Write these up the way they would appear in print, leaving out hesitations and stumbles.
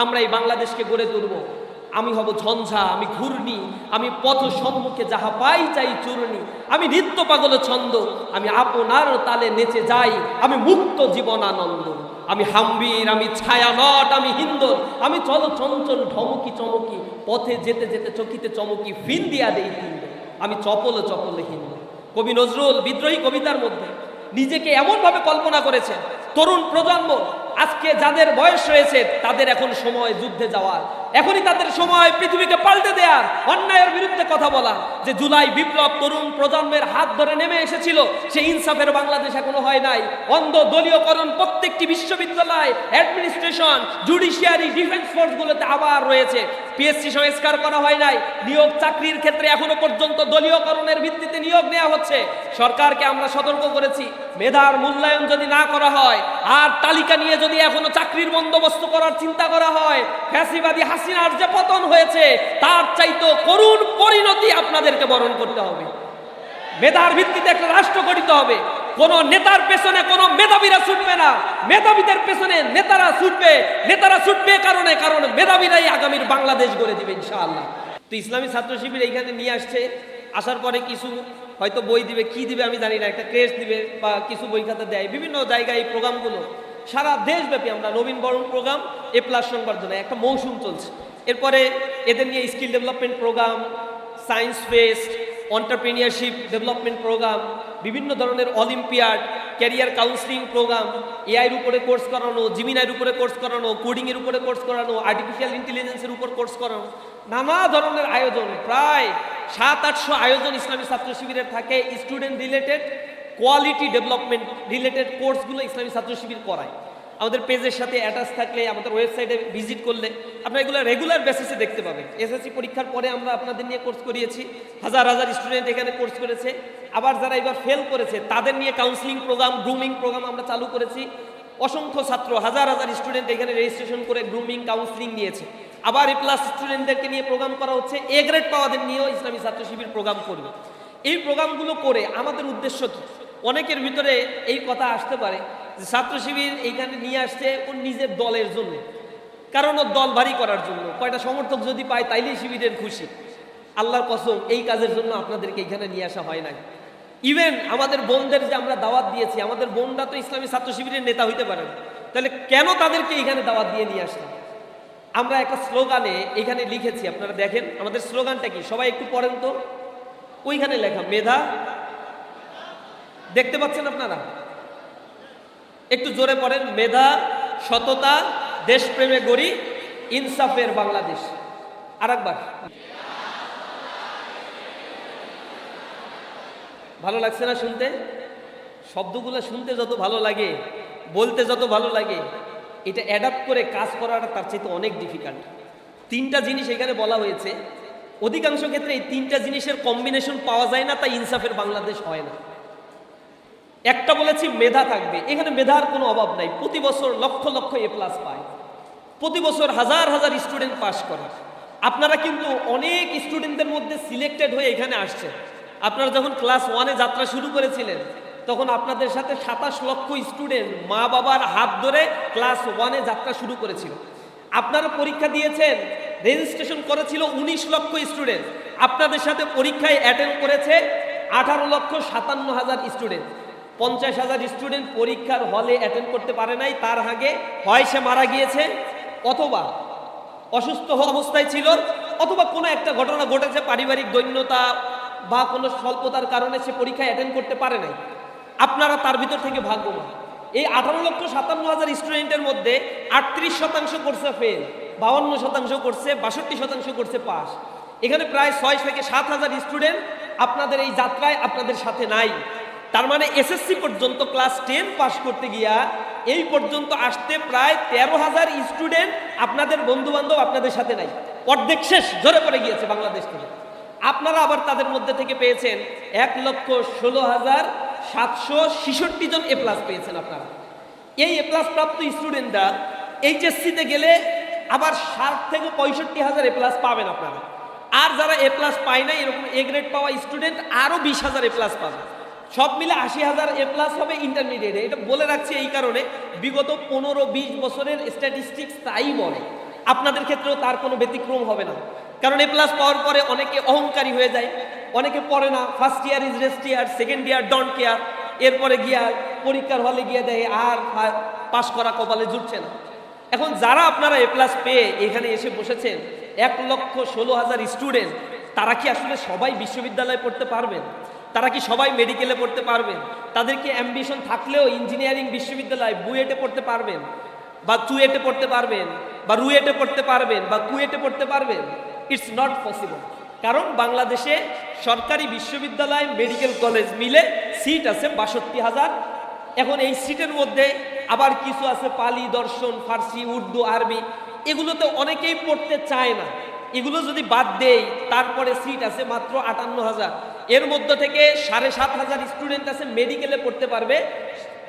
আমরা এই বাংলাদেশকে গড়ে তুলব। আমি হব ঝঞ্ঝা, আমি ঘূর্ণি, আমি পথ সম্মুখে যাহা পাই চাই চূর্ণি, আমি নৃত্য পাগল ছন্দ, আমি আপনার তালে নেচে যাই, আমি মুক্ত জীবনানন্দ, আমি হাম্বির, আমি ছায়ানট, আমি হিন্দর, আমি চল চঞ্চল ঢমকি চমকি, পথে যেতে যেতে চকিতে চমকি, ফিন দিয়া দেই হিন্দর, আমি চপল চপল হিন্দর। কবি নজরুল বিদ্রোহী কবিতার মধ্যে নিজেকে এমনভাবে কল্পনা করেছেন, তরুণ প্রজন্ম আজকে যাদের বয়স রয়েছে তাদের এখন সময় যুদ্ধে যাওয়ার, এখনই তাদের সময় পৃথিবীকে পাল্টে দেওয়ার, অন্যায়ের বিরুদ্ধে কথা বলা। যে জুলাই বিপ্লব তরুণ প্রজন্মের হাত ধরে নেমে এসেছিল, সেই ইনসাফের বাংলাদেশ এখনো হয় নাই। অন্ধ দলীয়করণ প্রত্যেকটি বিশ্ববিদ্যালয়, অ্যাডমিনিস্ট্রেশন, জুডিশিয়ারি, ডিফেন্স ফোর্সগুলোতে আবার রয়েছে। পিএসসি সংস্কার করা হয় নাই। নিয়োগ চাকরির ক্ষেত্রে এখনো পর্যন্ত দলীয়করণের ভিত্তিতে নিয়োগ নেওয়া হচ্ছে। সরকারকে আমরা সতর্ক করেছি, মেধার মূল্যায়ন যদি না করা হয় আর তালিকা নিয়ে যদি এখনো চাকরির বন্দোবস্ত করার চিন্তা করা হয়, ফ্যাসিবাদী হাসিনার যে পতন হয়েছে তার চাইতে করুণ পরিণতি আপনাদেরকে বরণ করতে হবে। মেধার ভিত্তিতে একটা রাষ্ট্র গঠিত হবে। কোন নেতার পেছনে কোন মেধাবীরা ছুটবে না, মেধাবীদের পেছনে নেতারা ছুটবে। নেতারা ছুটবে কারণ মেধাবীরাই আগামীর বাংলাদেশ গড়ে দিবে ইনশাআল্লাহ। তো ইসলামী ছাত্র শিবির এইখানে নিয়ে আসছে, আসার পরে কিছু হয়তো বই দিবে, কি দিবে আমি জানি না, একটা ক্রেস্ট দিবে বা কিছু বই খাতা দেয়। বিভিন্ন জায়গায় এই প্রোগ্রামগুলো সারা দেশব্যাপী আমরা নবীন বরণ প্রোগ্রাম, A+ সংবর্ধনা একটা মৌসুম চলছে। এরপরে এদের নিয়ে skill development programme, science fest, entrepreneurship development programme, বিভিন্ন ধরনের অলিম্পিয়াড, ক্যারিয়ার কাউন্সিলিং প্রোগ্রাম, এআইয়ের উপরে কোর্স করানো, জিমিনাইয়ের উপরে কোর্স করানো, কোডিংয়ের উপরে কোর্স করানো, আর্টিফিশিয়াল ইন্টেলিজেন্সের উপর কোর্স করানো, নানা ধরনের আয়োজন। প্রায় 700-800 আয়োজন ইসলামী ছাত্র শিবিরের থাকে। Student related, quality development related কোর্সগুলো ইসলামী ছাত্র শিবির করায়। আমাদের পেজের সাথে অ্যাটাচ থাকলে, আমাদের ওয়েবসাইটে ভিজিট করলে আপনারা এগুলো রেগুলার বেসিসে দেখতে পাবেন। এসএসসি পরীক্ষার পরে আমরা আপনাদের নিয়ে কোর্স করিয়েছি, হাজার হাজার স্টুডেন্ট এখানে কোর্স করেছে। আবার যারা এবার ফেল করেছে তাদের নিয়ে কাউন্সিলিং প্রোগ্রাম, গ্রুমিং প্রোগ্রাম আমরা চালু করেছি। অসংখ্য ছাত্র, হাজার হাজার স্টুডেন্ট এখানে রেজিস্ট্রেশন করে গ্রুমিং কাউন্সিলিং নিয়েছে। আবার A+ স্টুডেন্টদেরকে নিয়ে প্রোগ্রাম করা হচ্ছে। A গ্রেড পাওয়াদের নিয়েও ইসলামী ছাত্র শিবির প্রোগ্রাম করবে। এই প্রোগ্রামগুলো করে আমাদের উদ্দেশ্য কি? অনেকের ভিতরে এই কথা আসতে পারে যে ছাত্র শিবির এইখানে নিয়ে আসছে ওর নিজের দলের জন্য, কারণ ওর দল ভারী করার জন্য, কয়টা সমর্থক যদি পায় তাইলেই শিবিরের খুশি। আল্লাহর কসম, এই কাজের জন্য আপনাদেরকে এখানে নিয়ে আসা হয় নাই। ইভেন আমাদের বোনদের যে আমরা দাওয়াত দিয়েছি, আমাদের বোনরা তো ইসলামী ছাত্র শিবিরের নেতা হইতে পারে না, তাহলে কেন তাদেরকে এখানে দাওয়াত দিয়ে নিয়ে আসলাম? আমরা একটা স্লোগানে এখানে লিখেছি, আপনারা দেখেন আমাদের স্লোগানটা কি, সবাই একটু পড়েন তো। ওইখানে লেখা মেধা, দেখতে পাচ্ছেন আপনারা? একটু জোরে পড়েন, মেধা, সততা, দেশপ্রেমে গড়ি ইনসাফের বাংলাদেশ। আরেকবার, ভালো লাগছে না শুনতে? শব্দগুলো শুনতে যত ভালো লাগে, বলতে যত ভালো লাগে, এটা অ্যাডাপ্ট করে কাজ করাটা তার চাইতে অনেক ডিফিকাল্ট। 3টা জিনিস এখানে বলা হয়েছে। অধিকাংশ ক্ষেত্রে এই 3টা জিনিসের কম্বিনেশন পাওয়া যায় না, তাই ইনসাফের বাংলাদেশ হয় না। একটা বলেছি মেধা থাকবে, এখানে মেধার কোনো অভাব নাই। প্রতি বছর লক্ষ লক্ষ A+ পায়, প্রতি বছর হাজার হাজার স্টুডেন্ট পাস করে। আপনারা কিন্তু অনেক স্টুডেন্টদের মধ্যে সিলেক্টেড হয়ে এখানে আসছেন। আপনারা যখন ক্লাস 1-এ যাত্রা শুরু করেছিলেন তখন আপনাদের সাথে 27 লক্ষ স্টুডেন্ট মা বাবার হাত ধরে ক্লাস 1-এ যাত্রা শুরু করেছিল। আপনারা পরীক্ষা দিয়েছেন, রেজিস্ট্রেশন করেছিল 19 লক্ষ স্টুডেন্ট। আপনাদের সাথে পরীক্ষায় অ্যাটেন্ড করেছে 18,57,000 স্টুডেন্ট। 50,000 স্টুডেন্ট পরীক্ষার হলে অ্যাটেন্ড করতে পারে নাই। তার আগে হয় সে মারা গিয়েছে, অথবা অসুস্থ অবস্থায় ছিল, অথবা কোনো একটা ঘটনা ঘটেছে, পারিবারিক দৈন্যতা বা কোনো স্বল্পতার কারণে সে পরীক্ষায় অ্যাটেন্ড করতে পারে নাই। আপনারা তার ভিতর থেকে ভাগ্যবান। এই 18,57,000 স্টুডেন্টের মধ্যে 38% করছে ফেল, 52% করছে, 62% করছে পাস। এখানে প্রায় 6 থেকে 7 হাজার স্টুডেন্ট আপনাদের এই যাত্রায় আপনাদের সাথে নাই। তার মানে এসএসসি পর্যন্ত ক্লাস 10 পাস করতে গিয়া এই পর্যন্ত আসতে প্রায় 13,000 স্টুডেন্ট আপনাদের বন্ধুবান্ধব আপনাদের সাথে নাই। অর্ধেক শেষ, ঝরে পড়ে গিয়েছে বাংলাদেশ থেকে। আপনারা আবার তাদের মধ্যে থেকে পেয়েছেন 1,16,766 জন A+ পেয়েছেন আপনারা। এই A+ প্রাপ্ত স্টুডেন্টরা এইচএসসিতে গেলে আবার 60 থেকে 65,000 A+ পাবেন আপনারা। আর যারা A+ পায় না, এরকম A গ্রেড পাওয়া স্টুডেন্ট আরও 20,000 A+ পাবে। সব মিলে 80,000 A+ হবে ইন্টারমিডিয়েটে। এটা বলে রাখছি এই কারণে, বিগত 15-20 বছরের স্ট্যাটিস্টিক্স তাই বলে। আপনাদের ক্ষেত্রেও তার কোনো ব্যতিক্রম হবে না। কারণ এ প্লাস পাওয়ার পরে অনেকে অহংকারী হয়ে যায়, অনেকে পড়ে না, first year is rest year, second year don't care, এরপরে গিয়া পরীক্ষার হলে গিয়ে দেয় আর পাশ করা কপালে জুটছে না। এখন যারা আপনারা এ প্লাস পেয়ে এখানে এসে বসেছেন 1,16,000 স্টুডেন্ট, তারা কি আসলে সবাই বিশ্ববিদ্যালয়ে পড়তে পারবেন? তারা কি সবাই মেডিকেলে পড়তে পারবেন? তাদের কি অ্যাম্বিশন থাকলেও ইঞ্জিনিয়ারিং বিশ্ববিদ্যালয় বুয়েটে পড়তে পারবেন, বা চুয়েটে পড়তে পারবেন, বা রুয়েটে পড়তে পারবেন, বা কুয়েটে পড়তে পারবেন? It's not possible. কারণ বাংলাদেশে সরকারি বিশ্ববিদ্যালয় মেডিকেল কলেজ মিলে সিট আছে 62,000। এখন এই সিটের মধ্যে আবার কিছু আছে পালি, দর্শন, ফার্সি, উর্দু, আরবি, এগুলোতে অনেকেই পড়তে চায় না। এগুলো যদি বাদ দেই তারপরে সিট আছে মাত্র 58,000। এর মধ্যে থেকে 7,500 স্টুডেন্ট আছে মেডিকেলে পড়তে পারবে,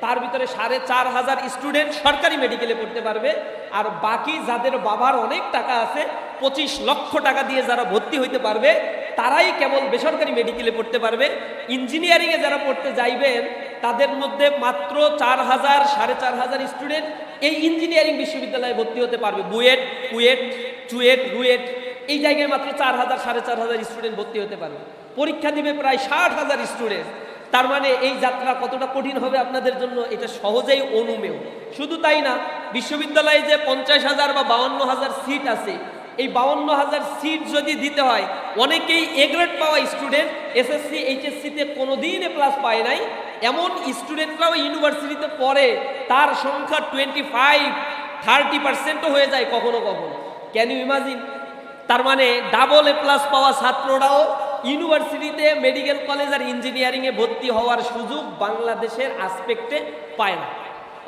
তার ভিতরে 4,500 স্টুডেন্ট সরকারি মেডিকেলে পড়তে পারবে। আর বাকি যাদের বাবার অনেক টাকা আছে, 25 লক্ষ টাকা দিয়ে যারা ভর্তি হইতে পারবে, তারাই কেবল বেসরকারি মেডিকেলে পড়তে পারবে। ইঞ্জিনিয়ারিংয়ে যারা পড়তে যাইবেন তাদের মধ্যে মাত্র 4,000 4,500 স্টুডেন্ট এই ইঞ্জিনিয়ারিং বিশ্ববিদ্যালয়ে ভর্তি হতে পারবে। বুয়েট, কুয়েট, চুয়েট, রুয়েট, এই জায়গায় মাত্র 4,000 4,500 স্টুডেন্ট ভর্তি হতে পারবে। পরীক্ষা দিবে প্রায় 60,000 স্টুডেন্ট। তার মানে এই যাত্রা কতটা কঠিন হবে আপনাদের জন্য, এটা সহজেই অনুমেয়। শুধু তাই না, বিশ্ববিদ্যালয়ে যে 50,000 বা 52,000 সিট আছে, এই 52,000 সিট যদি দিতে হয়, অনেকেই এ গ্রেড পাওয়া স্টুডেন্ট এসএসসি এইচএসসিতে কোনোদিন এ প্লাস পায় নাই, এমন স্টুডেন্টরাও ইউনিভার্সিটিতে পড়ে, তার সংখ্যা 25-30% হয়ে যায় কখনো কখনো। Can you imagine? তার মানে ডাবল এ প্লাস পাওয়া ছাত্ররাও ইউনিভার্সিটিতে, মেডিকেল কলেজ আর ইঞ্জিনিয়ারিংয়ে ভর্তি হওয়ার সুযোগ বাংলাদেশের আসপেক্টে পায় না।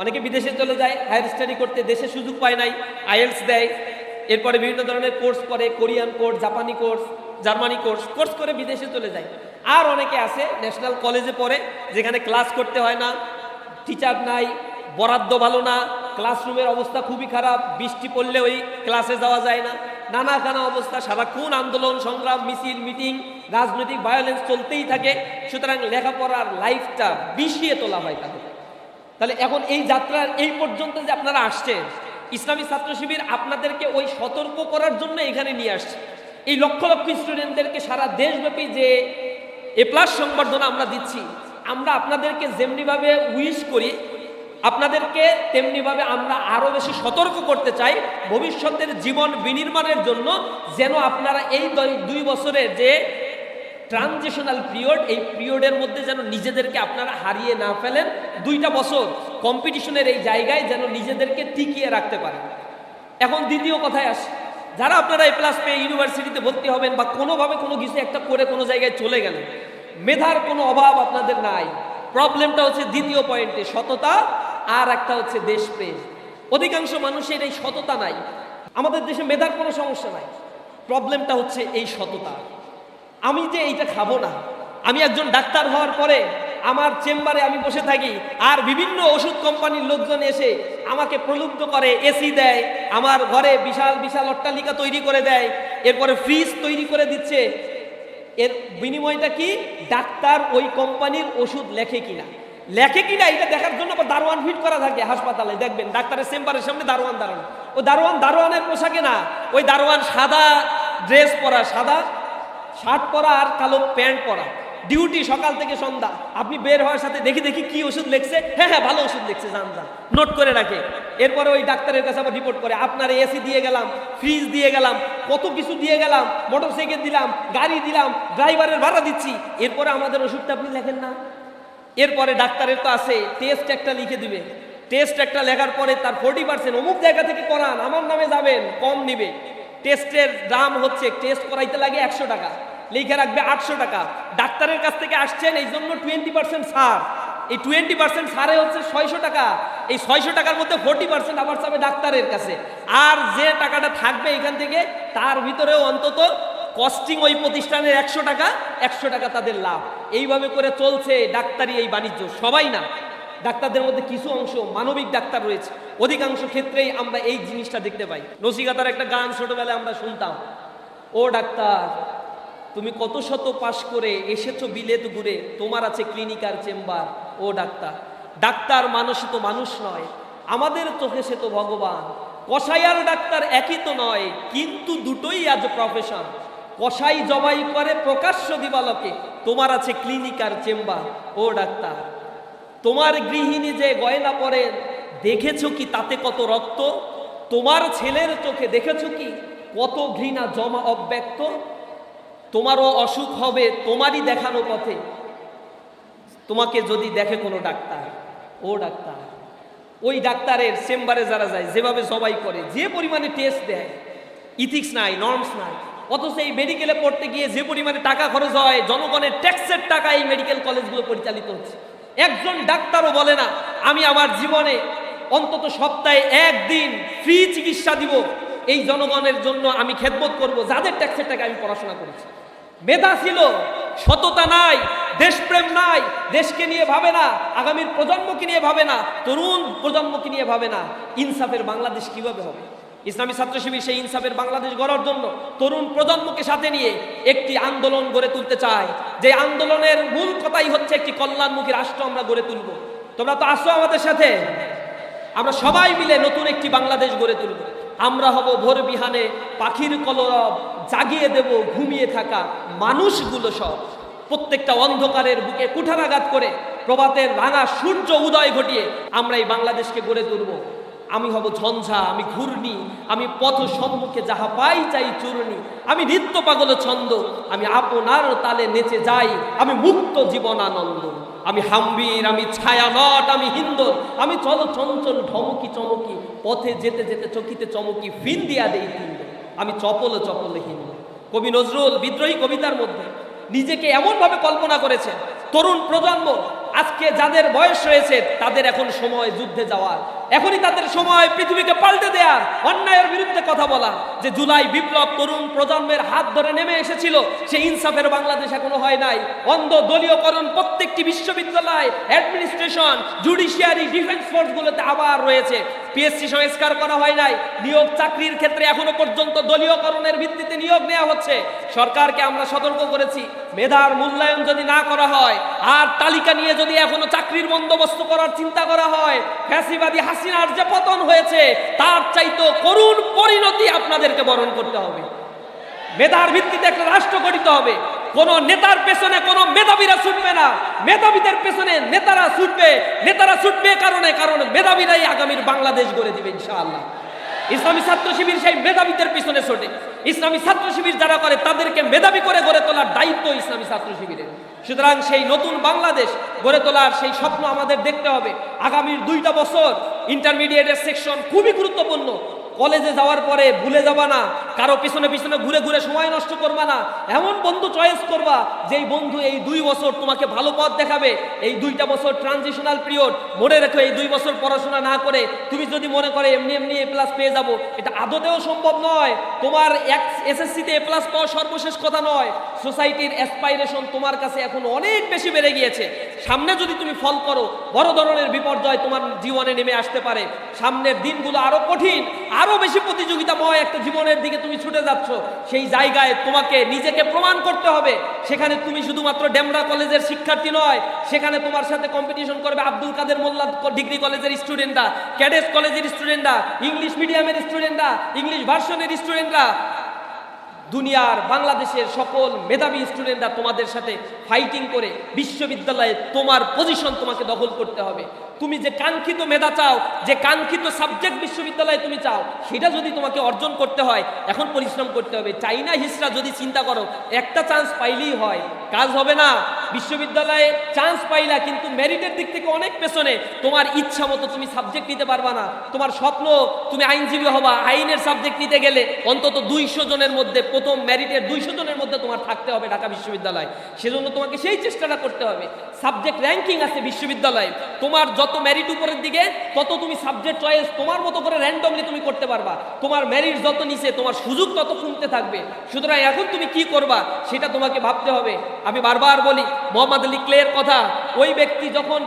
অনেকে বিদেশে চলে যায় হায়ার স্টাডি করতে, দেশে সুযোগ পায় নাই, আইএলটিএস দেয়, এরপরে বিভিন্ন ধরনের কোর্স করে, কোরিয়ান কোর্স, জাপানি কোর্স, জার্মানি কোর্স করে বিদেশে চলে যায়। আর অনেকে আছে ন্যাশনাল কলেজে পড়ে, যেখানে ক্লাস করতে হয় না, টিচার নাই, বরাদ্দ ভালো না, ক্লাসরুমের অবস্থা খুবই খারাপ, বৃষ্টি পড়লে ওই ক্লাসে যাওয়া যায় না, নানা কানা অবস্থা, সারাক্ষণ আন্দোলন, সংগ্রাম, মিছিল, মিটিং, রাজনৈতিক ভায়োলেন্স চলতেই থাকে। সুতরাং লেখাপড়ার লাইফটা বিষিয়ে তোলা হয় তাদের। তাহলে এখন এই যাত্রার এই পর্যন্ত যে আপনারা আসছেন, ইসলামী ছাত্র শিবির আপনাদেরকে ওই সতর্ক করার জন্য এখানে নিয়ে আসছে। এই লক্ষ লক্ষ স্টুডেন্টদেরকে সারা দেশব্যাপী যে এ প্লাস সংবর্ধনা আমরা দিচ্ছি, আমরা আপনাদেরকে যেমনিভাবে উইশ করি, আপনাদেরকে তেমনিভাবে আমরা আরও বেশি সতর্ক করতে চাই ভবিষ্যতের জীবন বিনির্মাণের জন্য, যেন আপনারা এই 2 বছরের যে ট্রানজিশনাল পিরিয়ড, এই পিরিয়ডের মধ্যে যেন নিজেদেরকে আপনারা হারিয়ে না ফেলেন। 2টা বছর কম্পিটিশনের এই জায়গায় যেন নিজেদেরকে টিকিয়ে রাখতে পারেন। এখন দ্বিতীয় কথায় আসে, যারা আপনারা এ প্লাস পেয়ে ইউনিভার্সিটিতে ভর্তি হবেন বা কোনোভাবে কোনো কিছু একটা করে কোনো জায়গায় চলে গেলেন, মেধার কোনো অভাব আপনাদের নাই। প্রবলেমটা হচ্ছে দ্বিতীয় পয়েন্টে সততা, আর একটা হচ্ছে দেশপ্রেম। অধিকাংশ মানুষের এই সততা নাই। আমাদের দেশে মেধার কোনো সমস্যা নাই, প্রবলেমটা হচ্ছে এই সততা। আমি যে এইটা খাবো না, আমি একজন ডাক্তার হওয়ার পরে আমার চেম্বারে আমি বসে থাকি, আর বিভিন্ন ওষুধ কোম্পানির লোকজন এসে আমাকে প্রলুব্ধ করে, এসি দেয়, আমার ঘরে বিশাল বিশাল অট্টালিকা তৈরি করে দেয়, এরপরে ফ্রিজ তৈরি করে দিচ্ছে। এর বিনিময়টা কি? ডাক্তার ওই কোম্পানির ওষুধ লেখে কিনা এটা দেখার জন্য আবার দারোয়ান ফিট করা থাকে হাসপাতালে। দেখবেন ডাক্তারের চেম্বারের সামনে দারোয়ান দাঁড়ানো, ওই দারোয়ানের পোশাকে না, ওই দারোয়ান সাদা ড্রেস পরা, সাদা শার্ট পরা আর কালো প্যান্ট পরা, ডিউটি সকাল থেকে সন্ধ্যা। আপনি বের হওয়ার সাথে দেখি কি ওষুধ লিখছে, হ্যাঁ ভালো ওষুধ লিখছে, যান নোট করে রাখে। এরপরে ওই ডাক্তারের কাছে আবার রিপোর্ট করে, আপনার এসি দিয়ে গেলাম, ফ্রিজ দিয়ে গেলাম, কত কিছু দিয়ে গেলাম, মোটরসাইকেল দিলাম, গাড়ি দিলাম, ড্রাইভারের ভাড়া দিচ্ছি, এরপরে আমাদের ওষুধটা আপনি লেখেন না। এরপরে ডাক্তারের তো আছে টেস্ট একটা লিখে দিবে, টেস্ট একটা লেখার পরে তার 40% অমুক জায়গা থেকে করান, আমার নামে যাবেন, কম নিবে। টেস্টের দাম হচ্ছে, টেস্ট করাইতে লাগে 100 টাকা, লিখে রাখবে 800 টাকা। ডাক্তারের কাছ থেকে আসছেন এই জন্য 20% ছাড়, এই 20% ছাড়ে হচ্ছে 600 টাকা। এই 600 টাকার মধ্যে 40% আবার যাবে ডাক্তারের কাছে, আর যে টাকাটা থাকবে এখান থেকে তার ভিতরেও অন্তত কস্টিং ওই প্রতিষ্ঠানের 100 টাকা তাদের লাভ। এইভাবে করে চলছে ডাক্তারি এই বাণিজ্য। সবাই না, ডাক্তারদের মধ্যে কিছু অংশ মানবিক ডাক্তার রয়েছে। অধিকাংশ ক্ষেত্রেই আমরা এই জিনিসটা দেখতে পাই। নসিকাতার একটা গান ছোটবেলায় আমরা শুনতাম, ও ডাক্তার তুমি কত শত পাশ করে এসেছো বিলেত ঘুরে, তোমার আছে ক্লিনিক আর চেম্বার। ও ডাক্তার, ডাক্তার মানুষ তো মানুষ নয়, আমাদের চোখে সে তো ভগবান। কসাই আর ডাক্তার একই তো নয়, কিন্তু দুটোই আজ প্রফেশন। কসাই জবাই করে প্রকাশ্য দিবালোকে, তোমার আছে ক্লিনিক আর চেম্বার। ও ডাক্তার, তোমার গৃহিণী যে গয়না পরেন দেখেছো কি তাতে কত রক্ত? তোমার ছেলের চোখে দেখেছো কি কত ঘৃণা জমা অব্যক্ত? তোমারও অসুখ হবে তোমারই দেখানো পথে, তোমাকে যদি দেখে কোনো ডাক্তার। ও ডাক্তার, ওই ডাক্তারের চেম্বারে যারা যায়, যেভাবে সবাই করে, যে পরিমাণে টেস্ট দেয়, ইথিক্স নাই, নর্মস নাই, অথচ এই মেডিকেলে পড়তে গিয়ে যে পরিমাণে টাকা খরচ হয়, জনগণের ট্যাক্সের টাকা এই মেডিকেল কলেজগুলো পরিচালিত হচ্ছে। একজন ডাক্তারও বলে না আমি আমার জীবনে অন্তত সপ্তাহে একদিন ফ্রি চিকিৎসা দিব, এই জনগণের জন্য আমি খেদমত করব, যাদের ট্যাক্সের টাকা আমি পড়াশোনা করেছি। মেধা ছিল, সততা নাই, দেশপ্রেম নাই, দেশকে নিয়ে ভাবে না, আগামীর প্রজন্মকে নিয়ে ভাবে না, তরুণ প্রজন্মকে নিয়ে ভাবে না। ইনসাফের বাংলাদেশ কিভাবে হবে? ইসলামী ছাত্র শিবির সেই ইনসাফের বাংলাদেশ গড়ার জন্য তরুণ প্রজন্মকে সাথে নিয়ে একটি আন্দোলন গড়ে তুলতে চায়। যে আন্দোলনের মূল কথাই হচ্ছে একটি কল্যাণমুখী রাষ্ট্র আমরা গড়ে তুলব। তোমরা তো আসো আমাদের সাথে, আমরা সবাই মিলে নতুন একটি বাংলাদেশ গড়ে তুলব। আমরা হব ভোর বিহানে পাখির কলরব, জাগিয়ে দেব ঘুমিয়ে থাকা মানুষগুলো সব। প্রত্যেকটা অন্ধকারের বুকে কুঠারাঘাত করে প্রভাতের রাঙা সূর্য উদয় ঘটিয়ে আমরা এই বাংলাদেশকে গড়ে তুলব। আমি হব ঝঞ্ঝা, আমি ঘূর্ণি, আমি পথ সম্মুখে যাহা পাই চাই চূর্ণি, আমি নিত্য পাগল ছন্দ, আমি আপনার তালে নেচে যাই, আমি মুক্ত জীবনানন্দ। আমি হাম্বির, আমি ছায়ানট, আমি হিন্দর, আমি চল চঞ্চল ঢমকি চমকি, পথে যেতে যেতে চকিতে চমকি, ফিন দিয়া দেই তিন্দ, আমি চপল চপল হিন্দু। কবি নজরুল বিদ্রোহী কবিতার মধ্যে নিজেকে এমনভাবে কল্পনা করেছেন, তরুণ প্রজন্ম আজকে যাদের বয়স রয়েছে তাদের এখন সময় যুদ্ধে যাওয়ার, এখনই তাদের সময় পৃথিবীকে পাল্টে দেওয়ার, অন্যায়ের বিরুদ্ধে কথা বলা। যে জুলাই বিপ্লব তরুণ প্রজন্মের হাত ধরে নেমে এসেছিল, সেই ইনসাফের বাংলাদেশ এখনো হয় নাই। অন্ধ দলীয়করণ প্রত্যেকটি বিশ্ববিদ্যালয়, অ্যাডমিনিস্ট্রেশন, জুডিশিয়ারি, ডিফেন্স ফোর্সগুলোতে আবার রয়েছে। পিএসসি সংস্কার করা হয় নাই। নিয়োগ চাকরির ক্ষেত্রে এখনো পর্যন্ত দলীয়করণের ভিত্তিতে নিয়োগ নেওয়া হচ্ছে। সরকারকে আমরা সতর্ক করেছি, মেধার মূল্যায়ন যদি না করা হয় আর তালিকা নিয়ে যদি এখনো চাকরির বন্দোবস্ত করার চিন্তা করা হয়, ফ্যাসিবাদী হাসিনার যে পতন হয়েছে তার চাইতে করুণ পরিণতি আপনাদেরকে বরণ করতে হবে। মেধার ভিত্তিতে একটা রাষ্ট্র গঠিত হবে। কোন নেতার পেছনে কোন মেধাবীরা ছুটবে না, মেধাবীদের পেছনে নেতারা ছুটবে। নেতারা ছুটবে কারণ মেধাবীরাই আগামীর বাংলাদেশ গড়ে দিবে ইনশাআল্লাহ। ইসলামী ছাত্র শিবির সেই মেধাবীদের পিছনে ছোটে। ইসলামী ছাত্র শিবির যারা করে তাদেরকে মেধাবী করে গড়ে তোলার দায়িত্ব ইসলামী ছাত্র শিবিরের। সুতরাং সেই নতুন বাংলাদেশ গড়ে তোলার সেই স্বপ্ন আমাদের দেখতে হবে। আগামীর 2টা বছর ইন্টারমিডিয়েটের সেকশন খুবই গুরুত্বপূর্ণ। কলেজে যাওয়ার পরে ভুলে যাবা না, কারো পিছনে পিছনে ঘুরে ঘুরে সময় নষ্ট করবা না। এমন বন্ধু চয়েস করবা যেই বন্ধু এই 2 বছর তোমাকে ভালো পথ দেখাবে। এই 2টা বছর ট্রানজিশনাল পিরিয়ড, মনে রেখো এই 2 বছর পড়াশোনা না করে তুমি যদি মনে করে এমনি এমনি এ প্লাস পেয়ে যাবো, এটা আদতেও সম্ভব নয়। তোমার এসএসসিতে এ প্লাস পাওয়া সর্বশেষ কথা নয়। সোসাইটির অ্যাসপাইরেশন তোমার কাছে এখন অনেক বেশি বেড়ে গিয়েছে। সামনে যদি তুমি ফল করো, বড় ধরনের বিপর্যয় তোমার জীবনে নেমে আসতে পারে। সামনের দিনগুলো আরো কঠিন, আরো বেশি প্রতিযোগিতাময় একটা জীবনের দিকে তুমি ছুটে যাচ্ছ। সেই জায়গায় তোমাকে নিজেকে প্রমাণ করতে হবে। সেখানে তুমি শুধুমাত্র ডেমরা কলেজের শিক্ষার্থী নয়, সেখানে তোমার সাথে কম্পিটিশন করবে আব্দুল কাদের মোল্লা ডিগ্রি কলেজের স্টুডেন্টরা, ক্যাডেস কলেজের স্টুডেন্টরা, ইংলিশ মিডিয়ামের স্টুডেন্টরা, ইংলিশ ভার্সনের স্টুডেন্টরা, দুনিয়ার বাংলাদেশের সকল মেধাবী স্টুডেন্টরা তোমাদের সাথে ফাইটিং করে বিশ্ববিদ্যালয়ে তোমার পজিশন তোমাকে দখল করতে হবে। তুমি যে কাঙ্ক্ষিত মেধা চাও, যে কাঙ্ক্ষিত সাবজেক্ট বিশ্ববিদ্যালয়ে তুমি চাও, সেটা যদি তোমাকে অর্জন করতে হয় এখন পরিশ্রম করতে হবে। চাইনা হিসরা যদি চিন্তা করো একটা চান্স পাইলেই হয়, কাজ হবে না। বিশ্ববিদ্যালয়ে চান্স পাইলা কিন্তু মেরিটের দিক থেকে অনেক পেছনে, তোমার ইচ্ছা মতো তুমি সাবজেক্ট নিতে পারবা না। তোমার স্বপ্ন তুমি আইনজীবী হবা, আইনের সাবজেক্ট নিতে গেলে অন্তত 200 জনের মধ্যে, প্রথম মেরিটের 200 জনের মধ্যে তোমার থাকতে হবে ঢাকা বিশ্ববিদ্যালয়। সেজন্য তোমাকে সেই চেষ্টাটা করতে হবে। সাবজেক্ট র্যাঙ্কিং আছে বিশ্ববিদ্যালয়ে, তোমার যত মেরিট উপরের দিকে তত তুমি সাবজেক্ট চয়েস তোমার মতো করে র্যান্ডমলি তুমি করতে পারবা। তোমার মেরিট যত নিচে তোমার সুযোগ তত কমতে থাকবে। সুতরাং এখন তুমি কি করবা সেটা তোমাকে ভাবতে হবে। আমি বারবার বলি মোহাম্মদ আলী ক্লের কথা, ওই ব্যক্তি যখন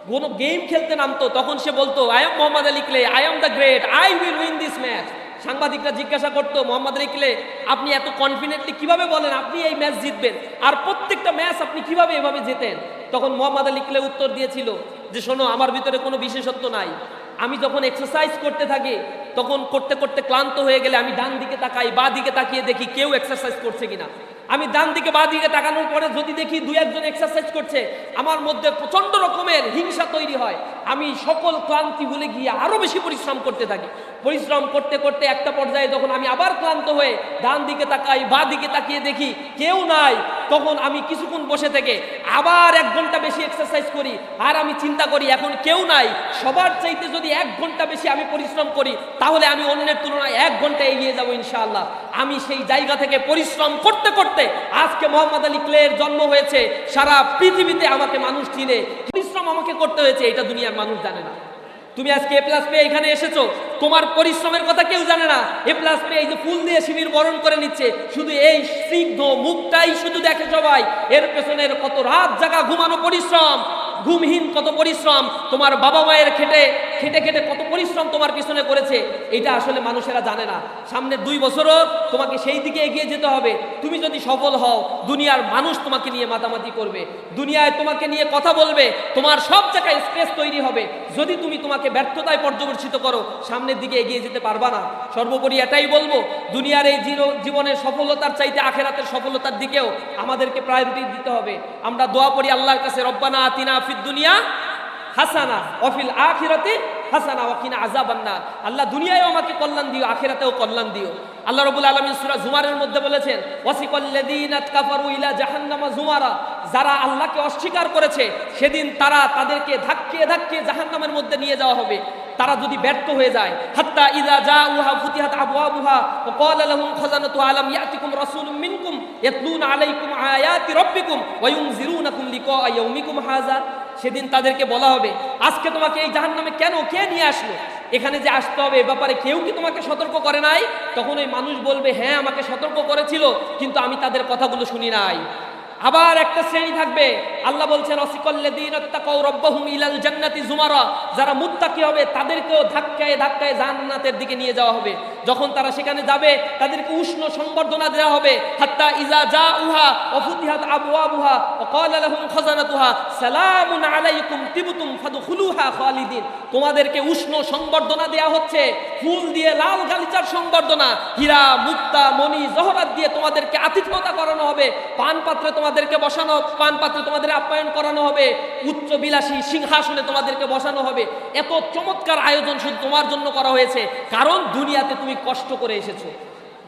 কোনো গেম খেলতে নামতো তখন সে বলতো I am Mohammad Ali clay, I am the great, I will win this match. সাংবাদিকরা জিজ্ঞাসা করতো মোহাম্মদ আলী ক্লে আপনি এত কনফিডেন্টলি কিভাবে বলেন আপনি এই ম্যাচ জিতবেন, আর প্রত্যেকটা ম্যাচ আপনি কিভাবে এভাবে জেতেন? তখন মোহাম্মদ আলী ক্লে উত্তর দিয়েছিল যে শোনো, আমার ভিতরে কোনো বিশেষত্ব নাই, আমি যখন এক্সারসাইজ করতে থাকি তখন করতে করতে ক্লান্ত হয়ে গেলে আমি ডান দিকে তাকাই, বা দিকে তাকিয়ে দেখি কেউ এক্সারসাইজ করছে কিনা। আমি ডান দিকে বা দিকে তাকানোর পরে যদি দেখি দুই একজন এক্সারসাইজ করছে, আমার মধ্যে প্রচণ্ড রকমের হিংসা তৈরি হয়। আমি সকল ক্লান্তি ভুলে গিয়ে আরও বেশি পরিশ্রম করতে থাকি। পরিশ্রম করতে করতে একটা পর্যায়ে যখন আমি আবার ক্লান্ত হয়ে ডান দিকে তাকাই, বা দিকে তাকিয়ে দেখি কেউ নাই, তখন আমি কিছুক্ষণ বসে থেকে আবার 1 ঘন্টা বেশি এক্সারসাইজ করি। আর আমি চিন্তা করি এখন কেউ নাই, সবার চাইতে যদি 1 ঘন্টা বেশি আমি পরিশ্রম করি তাহলে আমি অন্যের তুলনায় 1 ঘন্টা এগিয়ে যাব ইনশাআল্লাহ। আমি সেই জায়গা থেকে পরিশ্রম করতে করতে আজকে মোহাম্মদ আলী ক্লের জন্ম হয়েছে। সারা পৃথিবীতে আমাকে মানুষ চিনে, পরিশ্রম আমাকে করতে হয়েছে, এটা দুনিয়ার মানুষ জানে না। তুমি আজকে এ প্লাস পেয়ে এখানে এসেছো, তোমার পরিশ্রমের কথা কেউ জানে না। এ প্লাস পেয়ে এই যে ফুল দিয়ে শিবির বরণ করে নিচ্ছে, শুধু এই স্নিগ্ধ মুখটাই শুধু দেখে সবাই। এর পেছনের কত রাত জাগা ঘুমানো পরিশ্রম, ঘুমহীন কত পরিশ্রম, তোমার বাবা মায়ের খেটে খেটে খেটে কত পরিশ্রম তোমার পিছনে করেছে, এটা আসলে মানুষেরা জানে না। সামনের 2 বছরও তোমাকে সেই দিকে এগিয়ে যেতে হবে। তুমি যদি সফল হও, দুনিয়ার মানুষ তোমাকে নিয়ে মাতামাতি করবে, দুনিয়ায় তোমাকে নিয়ে কথা বলবে, তোমার সব জায়গায় স্পেস তৈরি হবে। যদি তুমি তোমাকে ব্যর্থতায় পর্যবেক্ষিত করো, সামনের দিকে এগিয়ে যেতে পারবা না। সর্বোপরি এটাই বলবো, দুনিয়ার এই জীবনের সফলতার চাইতে আখেরাতের সফলতার দিকেও আমাদেরকে প্রায়োরিটি দিতে হবে। আমরা দোয়া করি আল্লাহর কাছে, রব্বানা আতিনা ফিদ দুনিয়া হাসানা ওয়া ফিল আখিরাতি হাসানা ওয়া কিনা আযাবান নার। আল্লাহ দুনিয়ায়ও আমাকে কল্যাণ দিও, আখিরাতেও কল্যাণ দিও। আল্লাহ রাব্বুল আলামিন সূরা জুমারের মধ্যে বলেছেন, ওয়াসিকাল্লাযীনা কাফারু ইলা জাহান্নামা জুমারা, যারা আল্লাহকে অস্বীকার করেছে সেদিন তাদেরকে ধাক্কিয়ে ধাক্কিয়ে জাহান্নামের মধ্যে নিয়ে যাওয়া হবে। তারা যদি ব্যর্থ হয়ে যায়, হাত্তা ইযা জাউহা ফুতিহাত আবওয়াবুহা ওয়া ক্বালা লাহুম খাযানাতুহা আলাম ইয়াতিকুম রাসূলুম মিনকুম ইয়াতলুনা আলাইকুম আয়াতি রাব্বিকুম ওয়া ইউনযিরুনাকুম লিকা ইয়াউমিকুম হাযা। সেদিন তাদেরকে বলা হবে, আজকে তোমাকে এই জাহান্নামে কেন, কে নিয়ে আসলো, এখানে যে আসতে হবে এ ব্যাপারে কেউ কি তোমাকে সতর্ক করে নাই? তখন ওই মানুষ বলবে, হ্যাঁ আমাকে সতর্ক করেছিল, কিন্তু আমি তাদের কথাগুলো শুনি নাই। আবার একটা শ্রেণী থাকবে, আল্লাহ বলছেন ওয়াসিকাল্লাযীনা তাকাউ রাব্বাহুম ইলাল জান্নাতি জুমারা, যারা মুত্তাকি হবে তাদেরকেও ধাক্কায় ধাক্কায় জান্নাতের দিকে নিয়ে যাওয়া হবে। যখন তারা সেখানে যাবে তাদেরকে উষ্ণ সংবর্ধনা দেওয়া হবে, হাত্তা ইযা জাউহা ওয়া ফুতিহাত আবওয়াবুহা ওয়া ক্বালা লাহুম খাযানাতুহা সালামুন আলাইকুম তিবতুম ফাদখুলুহা খালিদিন। তোমাদেরকে উষ্ণ সংবর্ধনা দেওয়া হচ্ছে, ফুল দিয়ে লাল গালিচার সংবর্ধনা, হীরা মুক্তা মণি জহরাত দিয়ে তোমাদেরকে আতিথ্যতা করানো হবে, পান পাত্রে তোমাদেরকে বসানো, পান পাত্রে তোমাদের আপ্যায়ন করানো হবে, উচ্চ বিলাসী সিংহাসনে তোমাদেরকে বসানো হবে। এত চমৎকার আয়োজন শুধু তোমার জন্য করা হয়েছে, কারণ দুনিয়াতে তুমি কষ্ট করে এসেছো।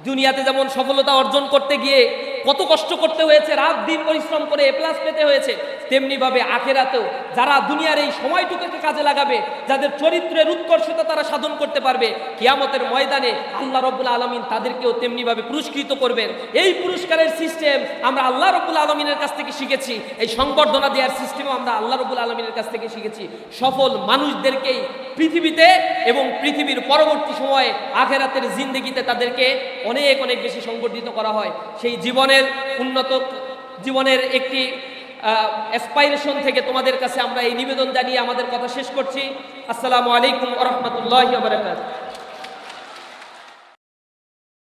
দুনিয়াতে যেমন সফলতা অর্জন করতে গিয়ে কত কষ্ট করতে হয়েছে, রাত দিন পরিশ্রম করে এ প্লাস পেতে হয়েছে, তেমনিভাবে আখেরাতেও যারা দুনিয়ার এই সময়টুকুকে কাজে লাগাবে, যাদের চরিত্রের উৎকর্ষতা তারা সাধন করতে পারবে, কিয়ামতের ময়দানে আল্লাহ রাব্বুল আলামিন তাদেরকেও তেমনিভাবে পুরস্কৃত করবেন। এই পুরস্কারের সিস্টেম আমরা আল্লাহ রাব্বুল আলামিনের কাছ থেকে শিখেছি, এই সংবর্ধনা দেওয়ার সিস্টেমও আমরা আল্লাহ রাব্বুল আলামিনের কাছ থেকে শিখেছি। সফল মানুষদেরকেই পৃথিবীতে এবং পৃথিবীর পরবর্তী সময়ে আখেরাতের জিন্দেগিতে তাদেরকে অনেক অনেক বেশি সংবর্ধিত করা হয়। সেই জীবনের উন্নত জীবনের একটি অ্যাসপাইরেশন থেকে তোমাদের কাছে আমরা এই নিবেদন জানিয়ে আমাদের কথা শেষ করছি। আসসালামু আলাইকুম ওয়া রাহমাতুল্লাহি ওয়া বারাকাতুহু।